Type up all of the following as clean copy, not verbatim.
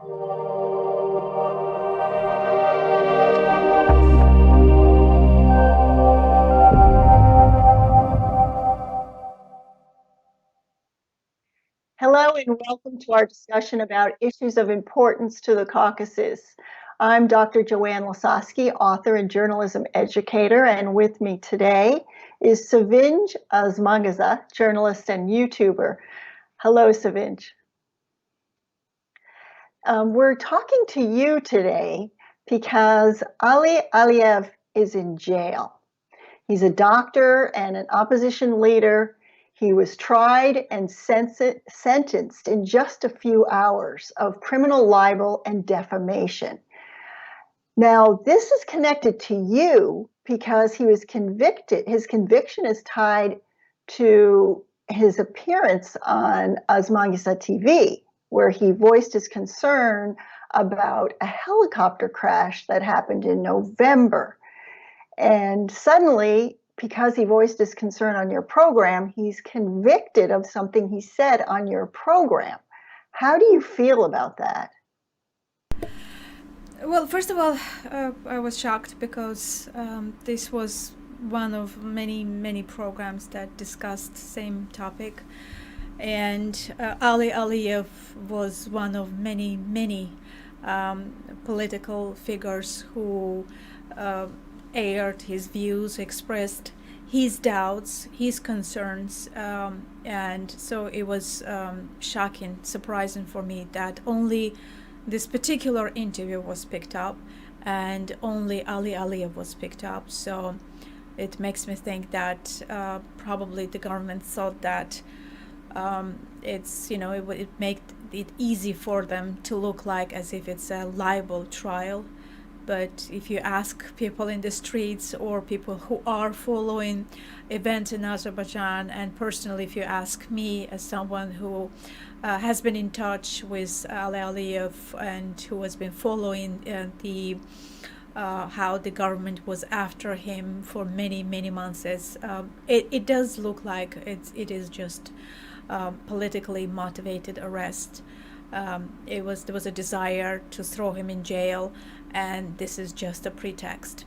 Hello and welcome to our discussion about issues of importance to the Caucasus. I'm Dr. Joanne Lisosky, author and journalism educator, and with me today is Sevinc Osmanqizi, journalist and YouTuber. Hello, Sevinc. We're talking to you today because Ali Aliyev is in jail. He's a doctor and an opposition leader. He was tried and sentenced in just a few hours of criminal libel and defamation. Now, this is connected to you because he was convicted. His conviction is tied to his appearance on Osmanqizi TV, where he voiced his concern about a helicopter crash that happened in November. And suddenly, because he voiced his concern on your program, he's convicted of something he said on your program. How do you feel about that? Well, first of all, I was shocked because this was one of many programs that discussed the same topic. And Ali Aliyev was one of many political figures who aired his views, expressed his doubts, his concerns, and so it was shocking, surprising for me that only this particular interview was picked up and only Ali Aliyev was picked up. So it makes me think that probably the government thought that it made it easy for them to look like as if it's a libel trial. But if you ask people in the streets or people who are following events in Azerbaijan, and personally if you ask me as someone who has been in touch with Ali Aliyev and who has been following how the government was after him for many months, it does look like it is just politically motivated arrest. There was a desire to throw him in jail, and this is just a pretext.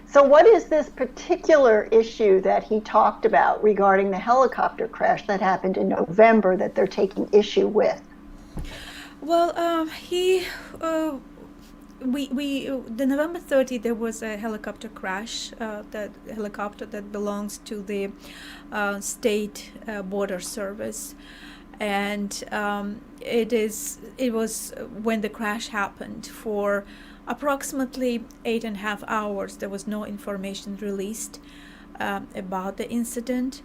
So what is this particular issue that he talked about regarding the helicopter crash that happened in November that they're taking issue with? Well, the November 30, there was a helicopter crash, that helicopter that belongs to the state border service. And it was when the crash happened for approximately 8.5 hours. There was no information released about the incident.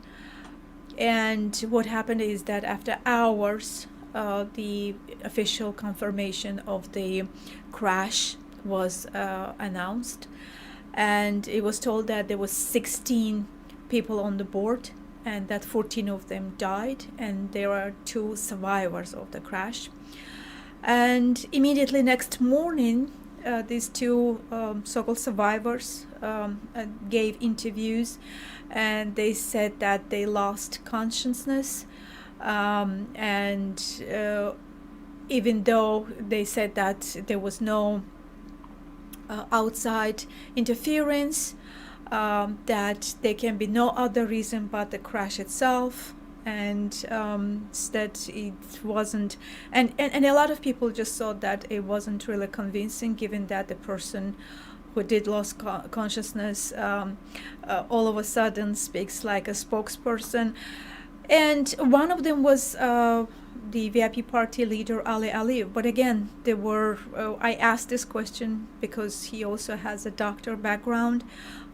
And what happened is that after hours, the official confirmation of the crash was announced. And it was told that there was 16 people on the board, and that 14 of them died, and there are 2 survivors of the crash. And immediately next morning, these 2 so-called survivors gave interviews, and they said that they lost consciousness, and even though they said that there was no outside interference, that there can be no other reason but the crash itself, and that it wasn't, and a lot of people just thought that it wasn't really convincing, given that the person who did lose consciousness all of a sudden speaks like a spokesperson. And one of them was the VIP party leader, Ali Aliyev. But again, I asked this question because he also has a doctor background.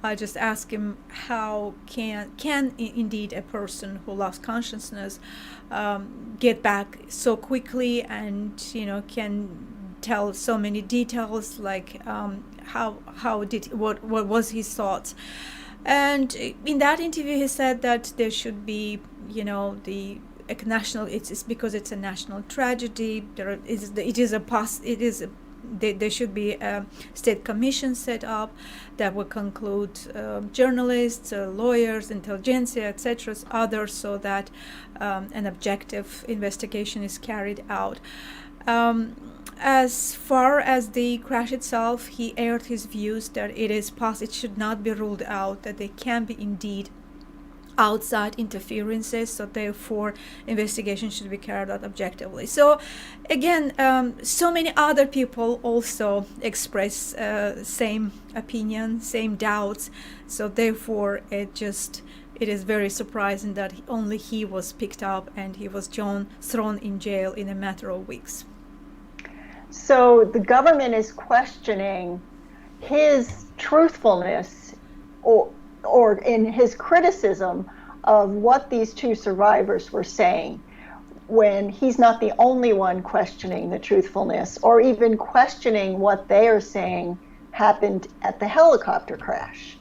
I just asked him, how can indeed a person who lost consciousness get back so quickly, and can tell so many details, like what was his thoughts. And in that interview, he said that there should be, it's because it's a national tragedy. There should be a state commission set up that will conclude journalists, lawyers, intelligentsia, etc., others, so that an objective investigation is carried out. As far as the crash itself, he aired his views that it should not be ruled out that they can be indeed outside interferences, so therefore investigation should be carried out objectively. So again, so many other people also express same opinion, same doubts, so therefore it is very surprising that only he was picked up and he was thrown in jail in a matter of weeks. So the government is questioning his truthfulness or in his criticism of what these two survivors were saying, when he's not the only one questioning the truthfulness or even questioning what they are saying happened at the helicopter crash.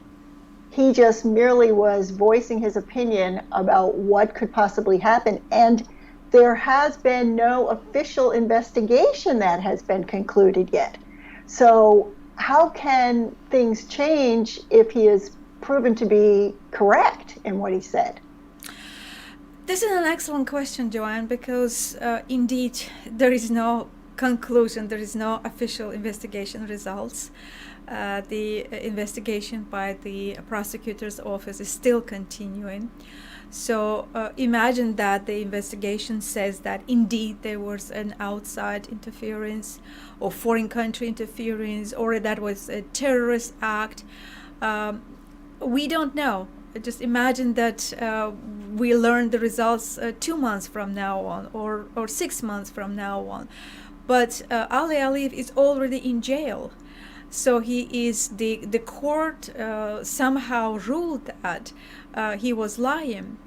He just merely was voicing his opinion about what could possibly happen, and there has been no official investigation that has been concluded yet. So how can things change if he is proven to be correct in what he said? This is an excellent question, Joanne, because indeed there is no conclusion, there is no official investigation results. The investigation by the prosecutor's office is still continuing. So imagine that the investigation says that indeed there was an outside interference or foreign country interference, or that was a terrorist act. We don't know. Just imagine that we learn the results 2 months from now on, or 6 months from now on. But Ali Aliyev is already in jail. So the court somehow ruled that he was lying.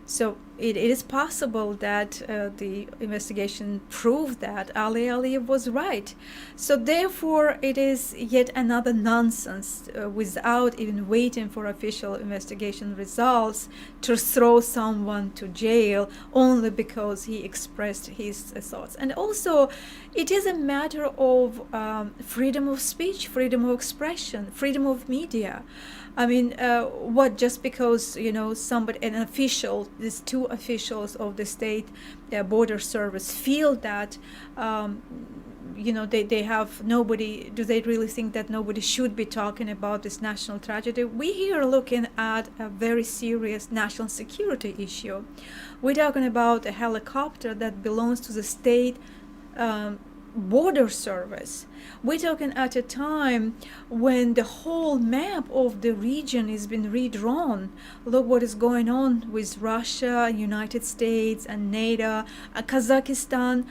So it is possible that the investigation proved that Ali Aliyev was right. So therefore, it is yet another nonsense without even waiting for official investigation results to throw someone to jail only because he expressed his thoughts. And also, it is a matter of freedom of speech, freedom of expression, freedom of media. I mean, just because, an official, these two officials of the state border service feel that, they have nobody, do they really think that nobody should be talking about this national tragedy? We here are looking at a very serious national security issue. We're talking about a helicopter that belongs to the state border service. We're talking at a time when the whole map of the region has been redrawn. Look what is going on with Russia, United States, and NATO, Kazakhstan.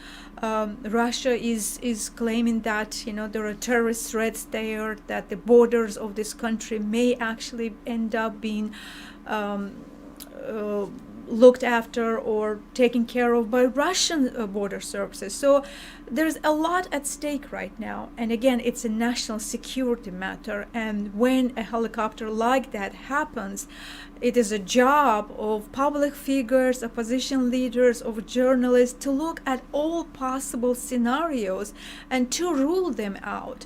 Russia is claiming that there are terrorist threats there, that the borders of this country may actually end up being looked after or taken care of by Russian border services. So there's a lot at stake right now. And again, it's a national security matter. And when a helicopter like that happens, it is a job of public figures, opposition leaders, of journalists to look at all possible scenarios and to rule them out.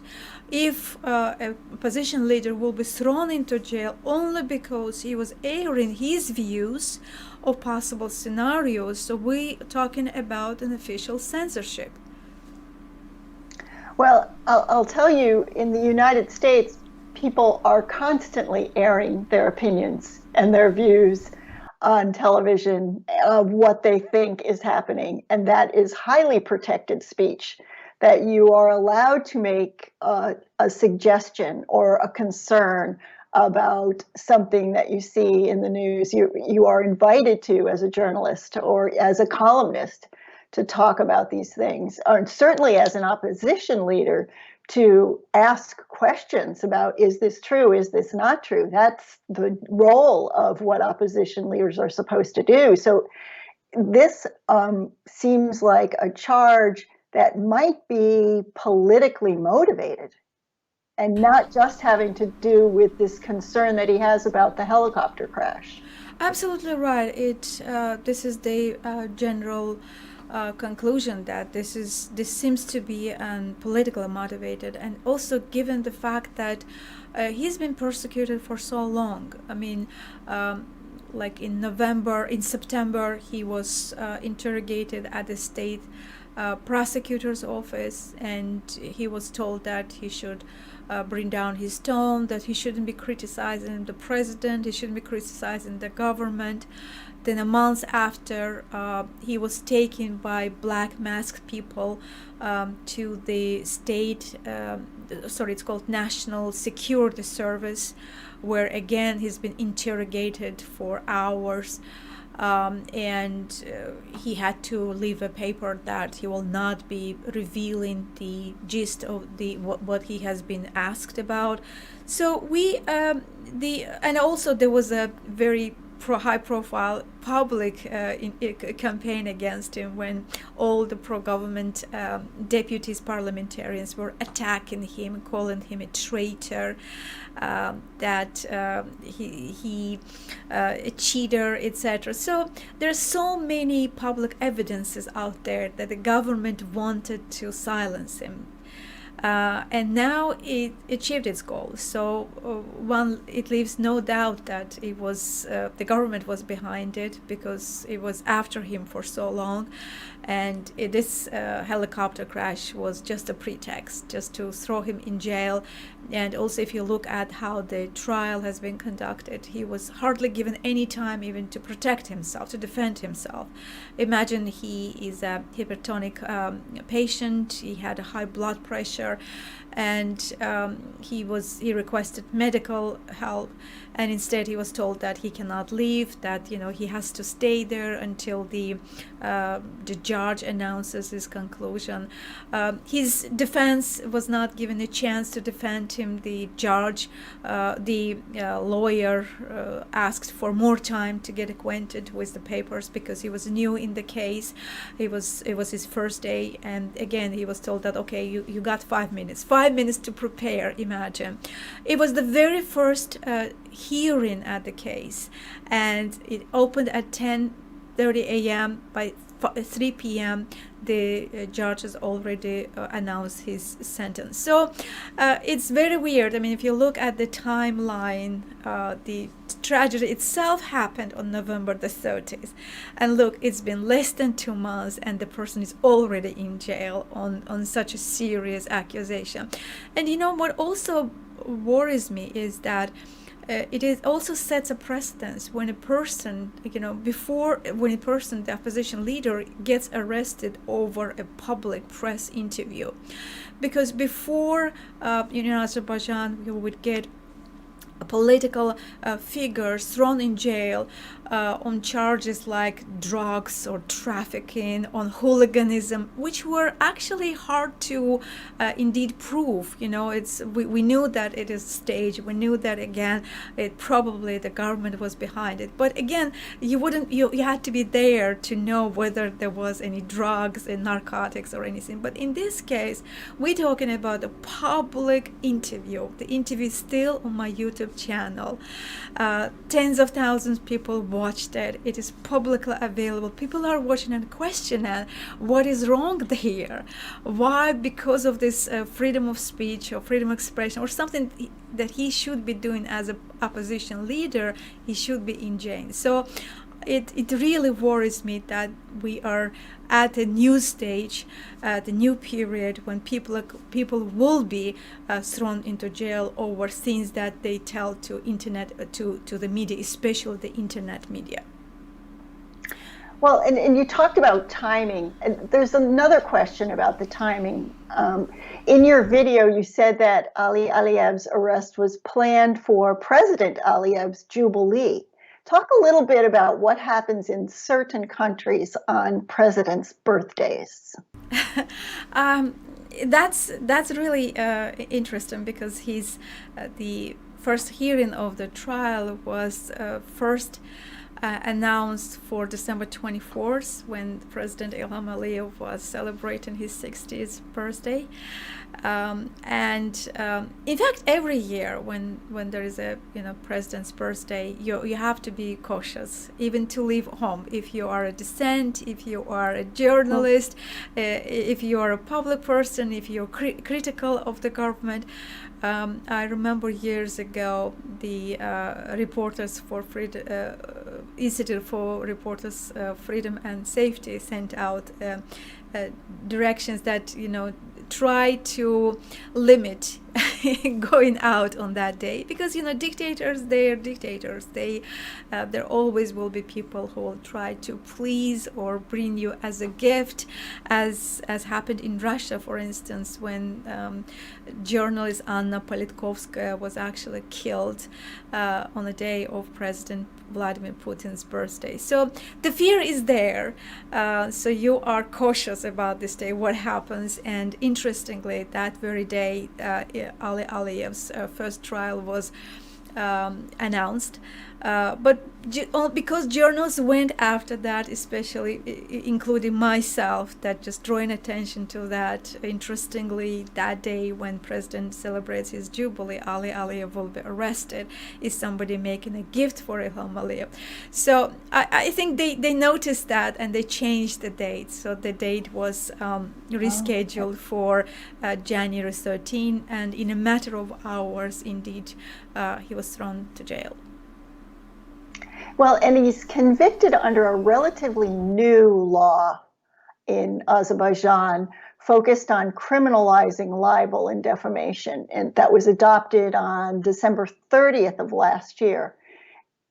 If a opposition leader will be thrown into jail only because he was airing his views of possible scenarios, so we're talking about an official censorship. Well, I'll tell you, in the United States, people are constantly airing their opinions and their views on television of what they think is happening, and that is highly protected speech, that you are allowed to make a suggestion or a concern about something that you see in the news. You are invited to, as a journalist or as a columnist, to talk about these things, or certainly as an opposition leader, to ask questions about, is this true, is this not true? That's the role of what opposition leaders are supposed to do. So this seems like a charge that might be politically motivated and not just having to do with this concern that he has about the helicopter crash. Absolutely right. This is the general conclusion that this seems to be politically motivated, and also given the fact that he's been persecuted for so long. I mean, like in September, he was interrogated at the state prosecutor's office, and he was told that he should bring down his tone, that he shouldn't be criticizing the president, he shouldn't be criticizing the government. Then a month after, he was taken by black masked people to the state, it's called National Security Service, where again he's been interrogated for hours. And he had to leave a paper that he will not be revealing the gist of what he has been asked about. So and also there was a very high-profile public campaign against him when all the pro-government deputies, parliamentarians were attacking him, calling him a traitor, that he a cheater, etc. So there's so many public evidences out there that the government wanted to silence him. And now it achieved its goal. So it leaves no doubt that it was the government was behind it, because it was after him for so long, and this helicopter crash was just a pretext, just to throw him in jail. And also, if you look at how the trial has been conducted, he was hardly given any time even to protect himself, to defend himself. Imagine he is a hypertonic patient, he had a high blood pressure, and he requested medical help, and instead he was told that he cannot leave, that he has to stay there until the judge announces his conclusion. His defense was not given a chance to defend him. The judge, the lawyer asked for more time to get acquainted with the papers, because he was new in the case. It was his first day, and again he was told that, okay, you got 5 minutes to prepare. Imagine, it was the very first hearing at the case, and it opened at 10:30 a.m. By 3 p.m. the judge has already announced his sentence. So it's very weird. I mean, if you look at the timeline, the tragedy itself happened on November the 30th, and look, it's been less than 2 months and the person is already in jail on such a serious accusation. And what also worries me is that it also sets a precedence when a person, the opposition leader gets arrested over a public press interview. Because before, Azerbaijan, we would get political figures thrown in jail on charges like drugs or trafficking, on hooliganism, which were actually hard to indeed prove. We knew that it is staged. We knew that, again, it probably the government was behind it. But again, you had to be there to know whether there was any drugs and narcotics or anything. But in this case, we're talking about a public interview. The interview is still on my YouTube channel. Tens of thousands of people watched it. It is publicly available. People are watching and questioning what is wrong here. Why? Because of this freedom of speech or freedom of expression or something that he should be doing as an opposition leader, he should be in jail. So it really worries me that we are at a new stage, the new period, when people will be thrown into jail over things that they tell to the media, especially the internet media. Well, and you talked about timing, and there's another question about the timing. In your video, you said that Ali Aliyev's arrest was planned for President Aliyev's Jubilee. Talk a little bit about what happens in certain countries on presidents' birthdays. That's really interesting, because the first hearing of the trial was first announced for December 24th, when President Ilham Aliyev was celebrating his 60th birthday. In fact, every year when there is a president's birthday, you have to be cautious, even to leave home. If you are a dissent, if you are a journalist, if you are a public person, if you're critical of the government. I remember years ago the reporters for freedom, Institute for Reporters' Freedom and Safety sent out directions that try to limit going out on that day, because dictators, they're dictators. There always will be people who will try to please or bring you as a gift, as happened in Russia, for instance, when journalist Anna Politkovskaya was actually killed on the day of President Vladimir Putin's birthday. So the fear is there. So you are cautious about this day, what happens. And interestingly, that very day, Ali Aliyev's first trial was announced. But because journalists went after that, especially including myself, that just drawing attention to that. Interestingly, that day when President celebrates his Jubilee, Ali Aliyev will be arrested. Is somebody making a gift for Ilham Aliyev? So I think they noticed that, and they changed the date. So the date was rescheduled for January 13, and in a matter of hours, indeed, he was thrown to jail. Well, and he's convicted under a relatively new law in Azerbaijan focused on criminalizing libel and defamation, and that was adopted on December 30th of last year.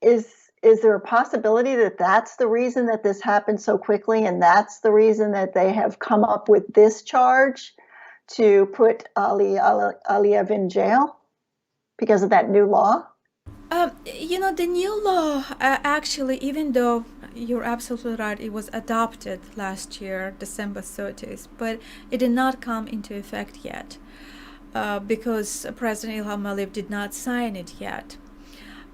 Is there a possibility that that's the reason that this happened so quickly, and that's the reason that they have come up with this charge to put Ali Aliyev in jail because of that new law? The new law, actually, even though you're absolutely right, it was adopted last year, December 30th, but it did not come into effect yet because President Ilham Aliyev did not sign it yet.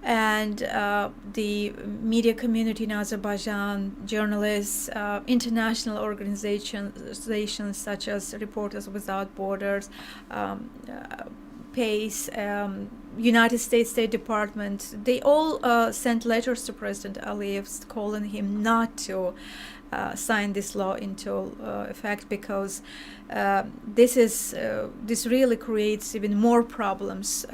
And the media community in Azerbaijan, journalists, international organizations such as Reporters Without Borders, PACE, United States State Department, they all sent letters to President Aliyev calling him not to sign this law into effect, because this really creates even more problems,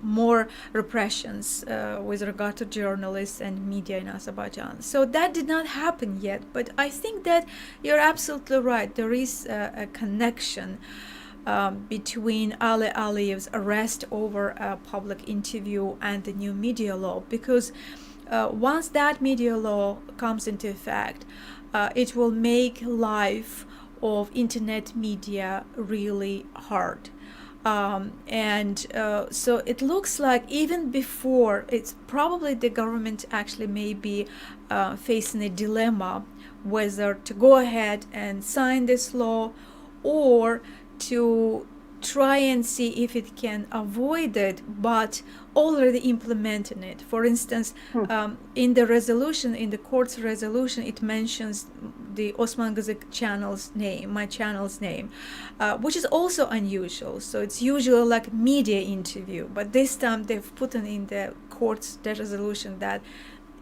more repressions with regard to journalists and media in Azerbaijan. So that did not happen yet, but I think that you're absolutely right. There is a connection between Ali Aliyev's arrest over a public interview and the new media law, because once that media law comes into effect, it will make life of internet media really hard. So it looks like even before, it's probably the government actually may be facing a dilemma whether to go ahead and sign this law or to try and see if it can avoid it, but already implementing it. For instance, in the resolution, in the court's resolution, it mentions the Osmanqizi channel's name, my channel's name, which is also unusual. So it's usually like media interview, but this time they've put in the court's resolution that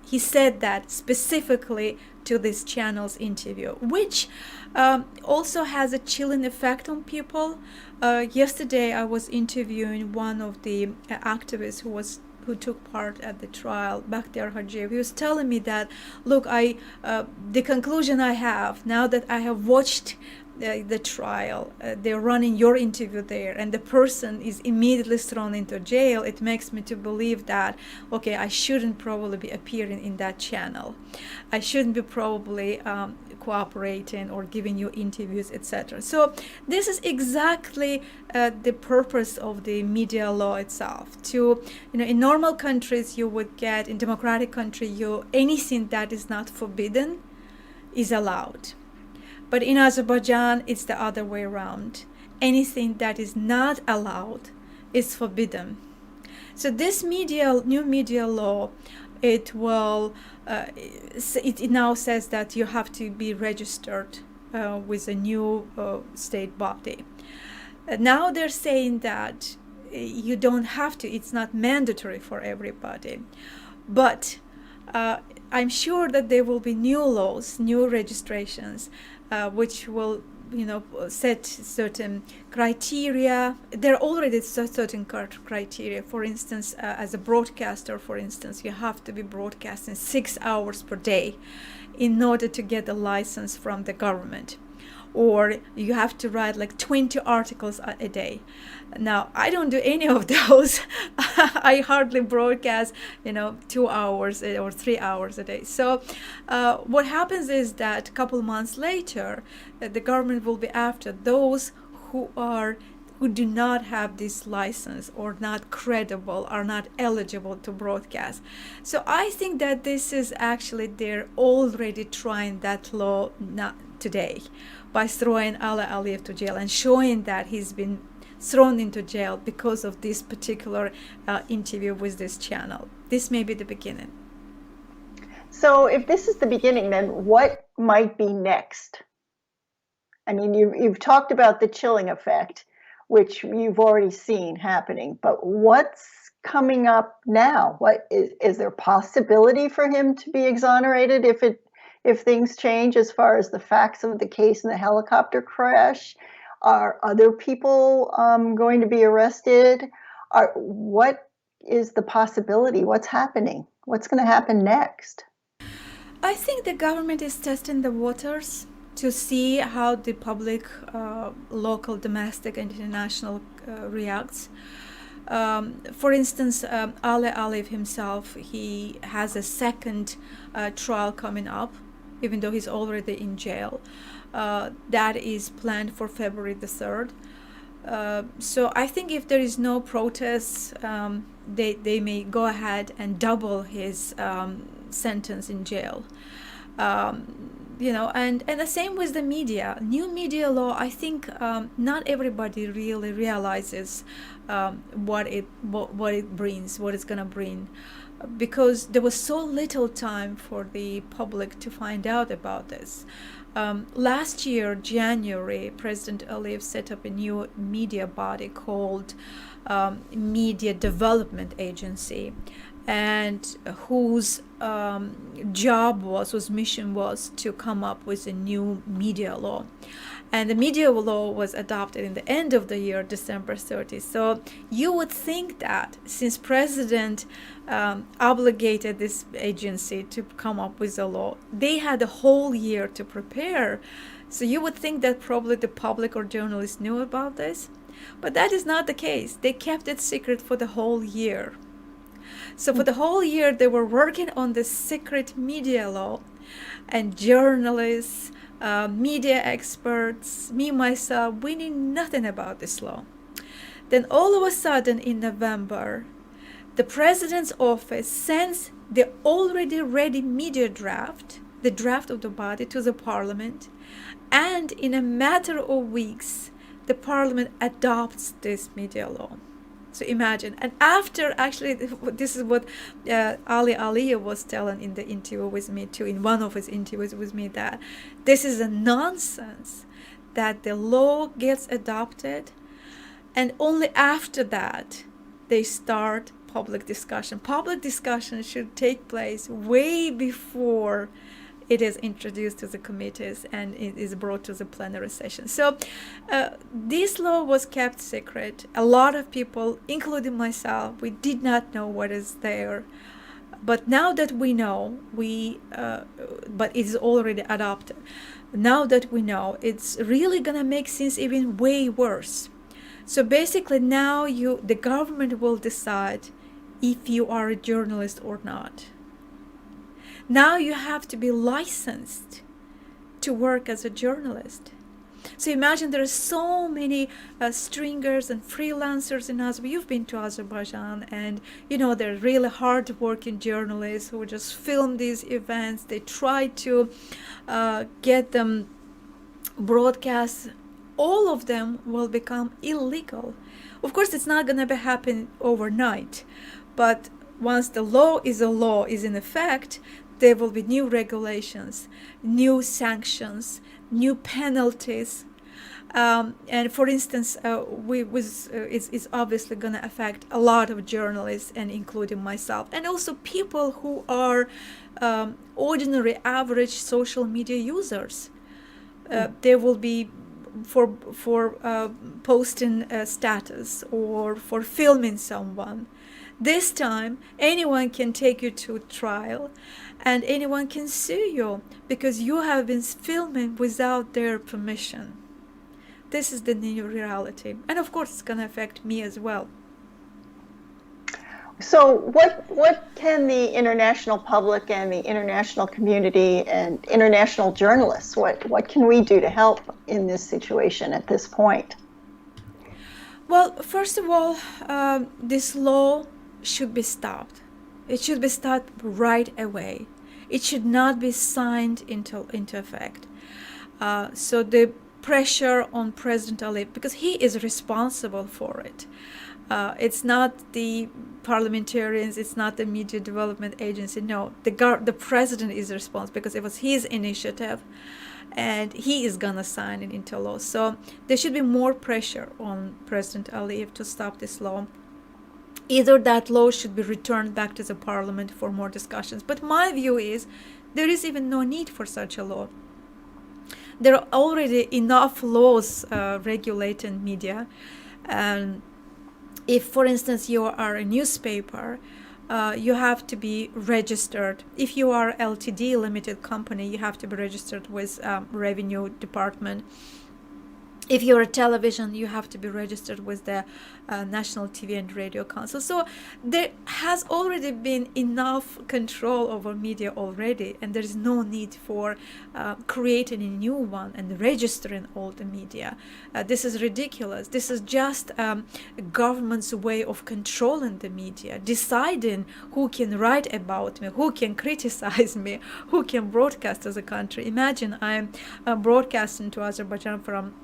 he said that specifically to this channel's interview, which also has a chilling effect on people. Yesterday, I was interviewing one of the activists who took part at the trial, Bakhtiar Hajiyev. He was telling me that, look, the conclusion I have now that I have watched the trial, they're running your interview there, and the person is immediately thrown into jail. It makes me to believe that, okay, I shouldn't probably be appearing in that channel. I shouldn't be probably cooperating or giving you interviews, etc. So this is exactly the purpose of the media law itself. In normal countries, you would get, in democratic country, anything that is not forbidden is allowed. But in Azerbaijan, it's the other way around. Anything that is not allowed is forbidden. So this new media law, it now says that you have to be registered with a new state body. Now they're saying that you don't have to. It's not mandatory for everybody. But I'm sure that there will be new laws, new registrations, which will set certain criteria. There are already certain criteria. For instance, as a broadcaster, for instance, you have to be broadcasting 6 hours per day in order to get a license from the government, or you have to write like 20 articles a day. Now, I don't do any of those. I hardly broadcast, 2 hours or 3 hours a day. So what happens is that a couple months later, the government will be after those who do not have this license, or not credible, are not eligible to broadcast. So I think that this is actually, they're already trying that law not today by throwing Ali Aliyev to jail and showing that he's been thrown into jail because of this particular interview with this channel. This may be the beginning. So if this is the beginning, then what might be next? I mean, you've talked about the chilling effect, which you've already seen happening, but what's coming up now? What is there possibility for him to be exonerated if things change as far as the facts of the case in the helicopter crash? Are other people going to be arrested? What is the possibility? What's happening? What's going to happen next? I think the government is testing the waters to see how the public, local, domestic, and international reacts. For instance, Ali Aliyev himself, he has a second trial coming up, even though he's already in jail. That is planned for February the 3rd. So I think if there is no protests, they may go ahead and double his sentence in jail. And the same with the media. New media law, I think not everybody really realizes what it brings, what it's gonna bring, because there was so little time for the public to find out about this. Last year, January, President Aliyev set up a new media body called Media Development Agency, and whose mission was to come up with a new media law. And the media law was adopted in the end of the year, December 30th. So you would think that since President obligated this agency to come up with a law, they had a whole year to prepare. So you would think that probably the public or journalists knew about this. But that is not the case. They kept it secret for the whole year. So for the whole year, they were working on this secret media law, and journalists, media experts, me, myself, we knew nothing about this law. Then all of a sudden in November, the president's office sends the already ready media draft, the draft of the body, to the parliament, and in a matter of weeks, the parliament adopts this media law. So imagine. And after, actually, this is what Ali Aliyev was telling in the interview with me too, in one of his interviews with me, that this is a nonsense that the law gets adopted, and only after that they start public discussion. Public discussion should take place way before it is introduced to the committees and it is brought to the plenary session. So this law was kept secret. A lot of people, including myself, we did not know what is there. But now that we know, but it is already adopted. Now that we know, it's really gonna make things even way worse. So basically now the government will decide if you are a journalist or not. Now you have to be licensed to work as a journalist. So imagine there are so many stringers and freelancers in Azerbaijan. You've been to Azerbaijan, and they're really hard-working journalists who just film these events. They try to get them broadcast. All of them will become illegal. Of course, it's not going to happen overnight, but once the law is in effect, there will be new regulations, new sanctions, new penalties. And for instance, it's obviously going to affect a lot of journalists, and including myself, and also people who are ordinary, average social media users. There will be posting status or for filming someone. This time, anyone can take you to trial, and anyone can sue you because you have been filming without their permission. This is the new reality, and of course, it's going to affect me as well. So what can the international public and the international community and international journalists, what can we do to help in this situation at this point? Well, first of all, this law should be stopped. It should be stopped right away. It should not be signed into effect. So the pressure on President Aliyev, because he is responsible for it. It's not the parliamentarians, it's not the media development agency. No, the president is responsible because it was his initiative, and he is gonna sign it into law. So there should be more pressure on President Aliyev to stop this law. Either that law should be returned back to the parliament for more discussions. But my view is there is even no need for such a law. There are already enough laws regulating media. If, for instance, you are a newspaper, you have to be registered. If you are LTD, limited company, you have to be registered with Revenue Department. If you're a television, you have to be registered with the National TV and Radio Council. So there has already been enough control over media already, and there is no need for creating a new one and registering all the media. This is ridiculous. This is just government's way of controlling the media, deciding who can write about me, who can criticize me, who can broadcast to the country. Imagine I'm broadcasting to Azerbaijan from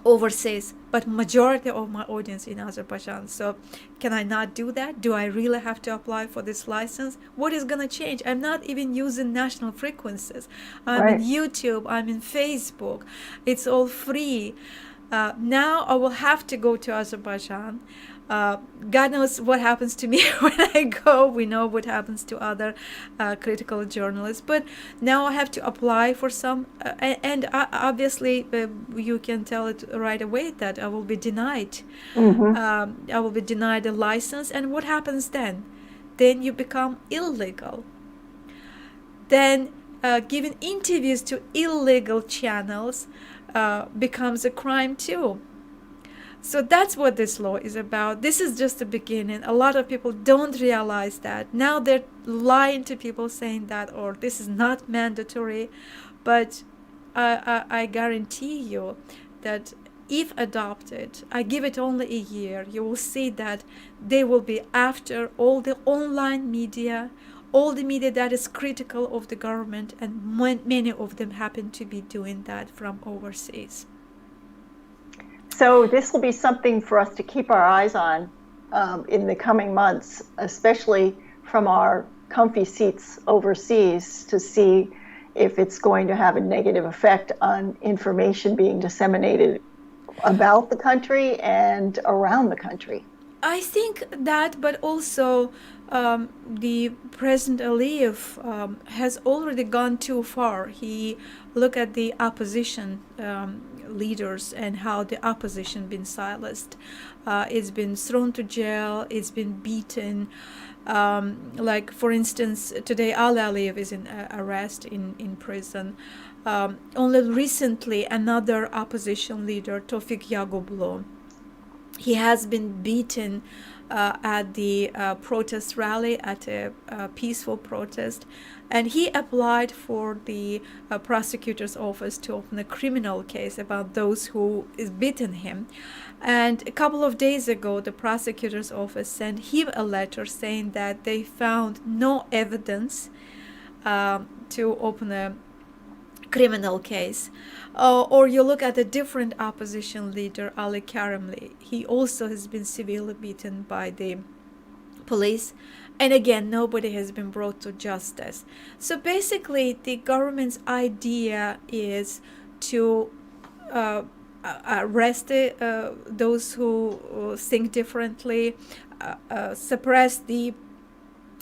overseas, but majority of my audience in Azerbaijan. So can I not do that? Do I really have to apply for this license? What is gonna change? I'm not even using national frequencies. I'm in YouTube, I'm in Facebook. It's all free. Now I will have to go to Azerbaijan. God knows what happens to me when I go. We know what happens to other critical journalists. But now I have to apply for some, and obviously you can tell it right away that I will be denied. I will be denied a license. And what happens then? Then you become illegal. Then giving interviews to illegal channels becomes a crime too. So that's what this law is about. This is just the beginning. A lot of people don't realize that. Now they're lying to people saying that, or this is not mandatory. But I guarantee you that if adopted, I give it only a year, you will see that they will be after all the online media, all the media that is critical of the government, and many of them happen to be doing that from overseas. So this will be something for us to keep our eyes on in the coming months, especially from our comfy seats overseas, to see if it's going to have a negative effect on information being disseminated about the country and around the country. I think that, but also the President Aliyev has already gone too far. He look at the opposition leaders and how the opposition been silenced. It's been thrown to jail. It's been beaten. Like for instance, today Ali Aliyev is in arrest in prison. Only recently, another opposition leader, Tofik Yagublu, he has been beaten at the protest rally, at a peaceful protest, and he applied for the prosecutor's office to open a criminal case about those who is beaten him. And a couple of days ago, the prosecutor's office sent him a letter saying that they found no evidence to open a criminal case. Or you look at a different opposition leader, Ali Karimli. He also has been severely beaten by the police, and again nobody has been brought to justice. So basically the government's idea is to arrest those who think differently, suppress the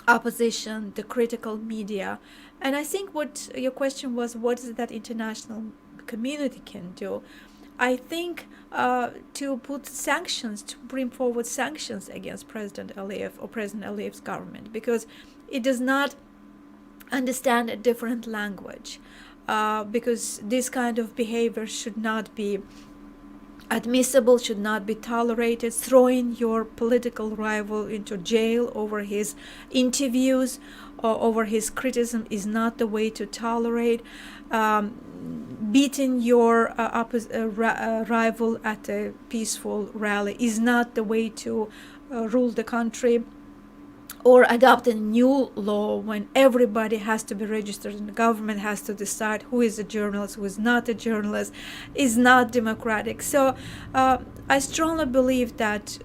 opposition, the critical media. And I think what your question was, what is it that international community can do? I think to put sanctions, to bring forward sanctions against President Aliyev or President Aliyev's government, because it does not understand a different language, because this kind of behavior should not be admissible, should not be tolerated. Throwing your political rival into jail over his interviews or over his criticism is not the way to tolerate. Beating your rival at a peaceful rally is not the way to rule the country. Or adopt a new law when everybody has to be registered and the government has to decide who is a journalist, who is not a journalist, is not democratic. So I strongly believe that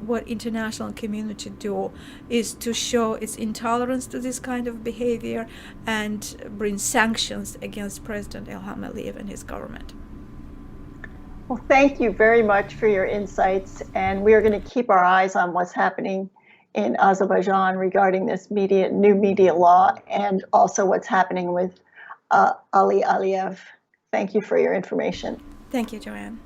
what international community do is to show its intolerance to this kind of behavior and bring sanctions against President Ilham Aliyev and his government. Well, thank you very much for your insights, and we are going to keep our eyes on what's happening in Azerbaijan regarding this new media law, and also what's happening with Ali Aliyev. Thank you for your information. Thank you, Joanne.